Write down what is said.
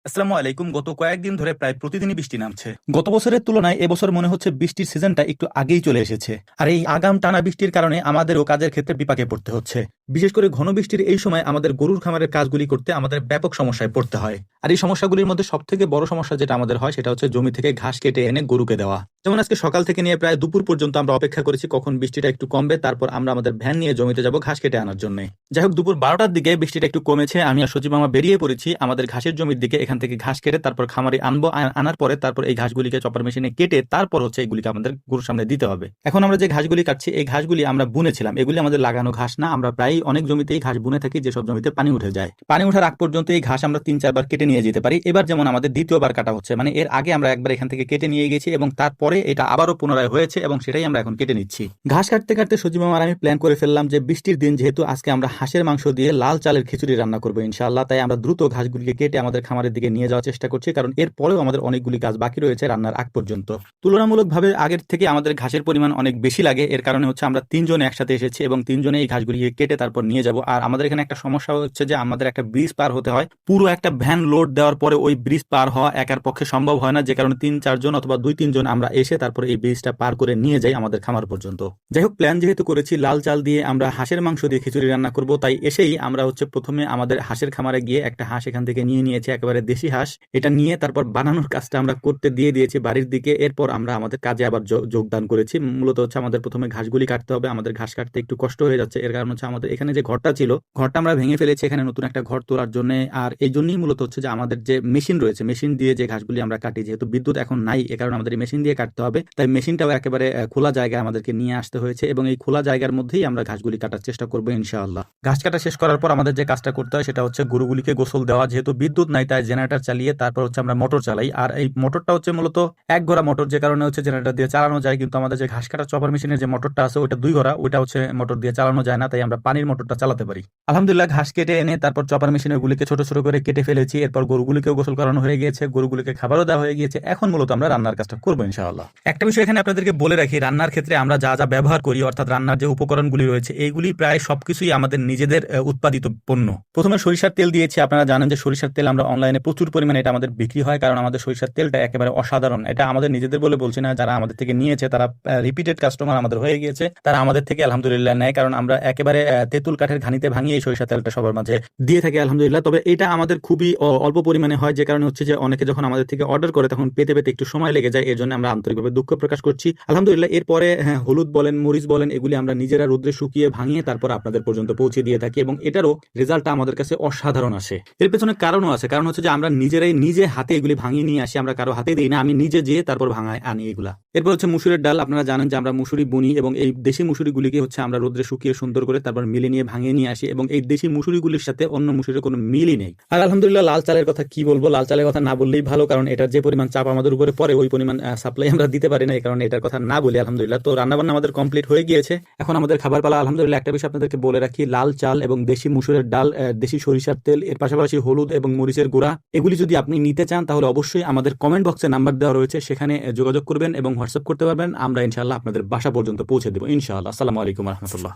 আসসালামু আলাইকুম। গত কয়েকদিন ধরে প্রায় প্রতিদিনই বৃষ্টি নামছে। গত বছরের তুলনায় এবছর মনে হচ্ছে বৃষ্টির সিজনটা একটু আগেই চলে এসেছে। আর এই আগাম টানা বৃষ্টির কারণে আমাদেরও কাজের ক্ষেত্রে বিপাকে পড়তে হচ্ছে। বিশেষ করে ঘন বৃষ্টির এই সময় আমাদের গরুর খামারের কাজগুলি করতে আমাদের ব্যাপক সমস্যায় পড়তে হয়। আর এই সমস্যাগুলির মধ্যে সবথেকে বড় সমস্যা যেটা আমাদের হয় সেটা হচ্ছে জমি থেকে ঘাস কেটে এনে গরুকে দেওয়া। যেমন আজকে সকাল থেকে নিয়ে প্রায় দুপুর পর্যন্ত আমরা অপেক্ষা করেছি কখন বৃষ্টিটা একটু কমবে, তারপর আমরা আমাদের ভ্যান নিয়ে জমিতে যাব ঘাস কেটে আনার জন্য। যাই হোক, দুপুর 12টার দিকে বৃষ্টিটা একটু কমেছে। আমি আর সজীব মামা বেরিয়ে পড়েছি আমাদের ঘাসের জমির দিকে। এখান থেকে ঘাস কেটে তারপর খামারে আনবো। আনার পরে তারপর এই ঘাসগুলিকে চপার মেশিনে কেটে তারপর হচ্ছে এগুলিকে আমাদের গরুর সামনে দিতে হবে। এখন আমরা যে ঘাসগুলি কাটছি এই ঘাসগুলি আমরা বুনেছিলাম, এগুলি আমাদের লাগানো ঘাস না। আমরা প্রায় অনেক জমিতেই ঘাস বুনে থাকি, যেসব জমিতে পানি উঠে যায়। পানি ওঠার আগ পর্যন্ত এই ঘাস আমরা 3-4 বার কেটে নিয়ে যেতে পারি। এবার যেমন আমাদের দ্বিতীয়বার কাটা হচ্ছে, মানে এর আগে আমরা একবার এখান থেকে কেটে নিয়ে গেছি এবং তারপরে এটা আবারও পুনরায় হয়েছে এবং সেটাই আমরা এখন কেটে নিচ্ছি। ঘাস কাটতে কাটতে সজীব মামার আমি প্ল্যান করে ফেললাম যে বৃষ্টির দিন যেহেতু আজকে আমরা হাঁসের মাংস দিয়ে লাল চালের খিচুড়ি রান্না করবো ইনশাআল্লাহ, তাই আমরা দ্রুত ঘাসগুলিকে কেটে আমাদের খামারের দিকে নিয়ে যাওয়ার চেষ্টা করছি, কারণ এরপরেও আমাদের অনেকগুলি কাজ বাকি রয়েছে রান্নার আগ পর্যন্ত। তুলনামূলকভাবে আগের থেকে আমাদের ঘাসের পরিমাণ অনেক বেশি লাগে। এর কারণে হচ্ছে আমরা 3 জন একসাথে এসেছি এবং 3 জনে এই ঘাসগুলিকে কেটে তারপর নিয়ে যাব। আর আমাদের এখানে একটা সমস্যা হচ্ছে যে আমাদের একটা ব্রিজ পার হতে হয়। পুরো একটা ভ্যান লোড দেওয়ার পরে ওই ব্রিজ পার হওয়া একার পক্ষে সম্ভব হয় না, যে কারণে 3-4 জন অথবা 2-3 জন আমরা এসে তারপরে এই ব্রিজটা পার করে নিয়ে যাই আমাদের খামার পর্যন্ত। যাই হোক, প্ল্যান যেহেতু করেছি লাল চাল দিয়ে আমরা হাঁসের মাংস দিয়ে খিচুড়ি রান্না করব, তাই এসেই আমরা হচ্ছে প্রথমে আমাদের হাঁসের খামারে গিয়ে একটা হাঁস এখান থেকে নিয়ে নিয়েছি, একেবারে দেশি হাঁস। এটা নিয়ে তারপর বানানোর কাজটা আমরা করতে দিয়ে দিয়েছি বাড়ির দিকে। এরপর আমরা আমাদের কাজে আবার যোগদান করেছি। মূলত হচ্ছে আমাদের প্রথমে ঘাসগুলি কাটতে হবে। আমাদের ঘাস কাটতে একটু কষ্ট হয়ে যাচ্ছে, এর কারণ হচ্ছে আমাদের এখানে যে ঘরটা ছিল ঘরটা আমরা ভেঙে ফেলেছি এখানে নতুন একটা ঘর তোলার জন্য। আর এই জন্যই মূলত হচ্ছে যে আমাদের যে মেশিন রয়েছে, মেশিন দিয়ে যে ঘাসগুলি আমরা কাটি, যেহেতু বিদ্যুৎ এখন নাই এ কারণে আমাদের এই মেশিন দিয়ে কাটতে হবে, তাই মেশিনটাও একেবারে খোলা জায়গায় আমাদেরকে নিয়ে আসতে হয়েছে এবং এই খোলা জায়গার মধ্যেই আমরা ঘাসগুলি কাটার চেষ্টা করবো ইনশাআল্লাহ। ঘাস কাটা শেষ করার পর আমাদের যে কাজটা করতে হয় সেটা হচ্ছে গরুগুলিকে গোসল দেওয়া। যেহেতু বিদ্যুৎ নাই তাই জেনারেটর চালিয়ে তারপর হচ্ছে আমরা মোটর চালাই। আর এই মোটরটা হচ্ছে মূলত 1 ঘোড়া মোটর, যে কারণে হচ্ছে জেনারেটর দিয়ে চালানো যায়, কিন্তু আমাদের যে ঘাস কাটা চপার মেশিনের যে মোটরটা আছে ওইটা 2 ঘোড়া, ওইটা হচ্ছে মোটর দিয়ে চালানো যায় না, তাই আমরা পানির মোটরটা চালাতে পারি। আলহামদুলিল্লাহ, ঘাস কেটে এনে তারপর চপার মেশিনের গুলিকে ছোট ছোট করে কেটে ফেলেছি। এরপর গরুগুলিকেও গোসল করানো হয়ে গিয়েছে, গরুগুলিকে খাবারও দেওয়া হয়ে গিয়েছে। এখন মূলত আমরা রান্নার কাজটা করবো ইনশাআল্লাহ। একটা বিষয় এখানে আপনাদেরকে বলে রাখি, রান্নার ক্ষেত্রে আমরা যা যা ব্যবহার করি, অর্থাৎ রান্নার যে উপকরণগুলি রয়েছে এইগুলি প্রায় সবকিছুই আমাদের নিজেদের উৎপাদিত পণ্য। প্রথমে সরিষার তেল দিয়েছি। আপনারা জানেন যে সরিষার তেল আমরা অনলাইনে প্রচুর পরিমাণে এটা আমাদের বিক্রি হয়, কারণ আমাদের সরিষার তেলটা একেবারে অসাধারণ। এটা আমাদের নিজেদের বলে বলছি না, যারা আমাদের থেকে নিয়েছে তারা রিপিটেড কাস্টমার আমাদের হয়ে গিয়েছে, তারা আমাদের থেকে আলহামদুলিল্লাহ নেয়, কারণ আমরা একেবারে তেঁতুল কাঠের ঘানিতে ভাঙিয়ে এই সরিষার তেলটা সবার মাঝে দিয়ে থাকি আলহামদুলিল্লাহ। তবে এটা আমাদের খুবই অল্প পরিমাণে হয়, যে কারণে হচ্ছে যে অনেকে যখন আমাদের থেকে অর্ডার করে তখন পেতে পেতে একটু সময় লেগে যায়। এর জন্য আমরা আন্তরিকভাবে দুঃখ প্রকাশ করছি আলহামদুলিল্লাহ। এরপরে হ্যাঁ, হলুদ বলেন মরিচ বলেন এগুলি আমরা নিজেরা রোদ্রে শুকিয়ে ভাঙিয়ে তারপর আপনাদের পর্যন্ত পৌঁছে দিয়ে থাকি এবং এটারও রেজাল্টটা আমাদের কাছে অসাধারণ আসে। এর পেছনে কারণও আছে, কারণ হচ্ছে যে আমরা নিজেরাই নিজে হাতে এগুলি ভাঙিয়ে নিয়ে আসি, আমরা কারো হাতে দিই না, আমি নিজে যেয়ে তারপর ভাঙায় আনি এগুলা। এরপর হচ্ছে মুসুরের ডাল। আপনারা জানেন যে আমরা মুসুরি বুনি এবং এই দেশি মুসুরিগুলিকে হচ্ছে আমরা রোদ্রে শুকিয়ে সুন্দর করে তারপর মিলে নিয়ে ভাঙিয়ে নিয়ে আসি এবং এই দেশি মুসুরিগুলির সাথে অন্য মুসুরির কোনো মিলই নেই। আর আলহামদুলিল্লাহ লাল চালের কথা কি বলবো, লাল চালের কথা না বললেই ভালো, কারণ এটার যে পরিমাণ চাপ আমাদের উপরে পড়ে ওই পরিমাণ সাপ্লাই আমরা দিতে পারি না, এই কারণে এটার কথা না বলি আলহামদুলিল্লাহ। তো রান্নাবান্না আমাদের কমপ্লিট হয়ে গিয়েছে, এখন আমাদের খাবার পালা আলহামদুলিল্লাহ। একটা বিষয় আপনাদেরকে বলে রাখি, লাল চাল এবং দেশি মুসুরের ডাল, দেশি সরিষার তেল, এর পাশাপাশি হলুদ এবং মরিচের গুঁড়া, এগুলি যদি আপনি নিতে চান তাহলে অবশ্যই আমাদের কমেন্ট বক্সে নাম্বার দেওয়া রয়েছে, সেখানে যোগাযোগ করবেন এবং হোয়াটসঅ্যাপ করতে পারবেন। আমরা ইনশাআল্লাহ আপনাদের বাসা পর্যন্ত পৌঁছে দেবো ইনশাআল্লাহ। আসসালামু আলাইকুম রহমতুল্লাহ।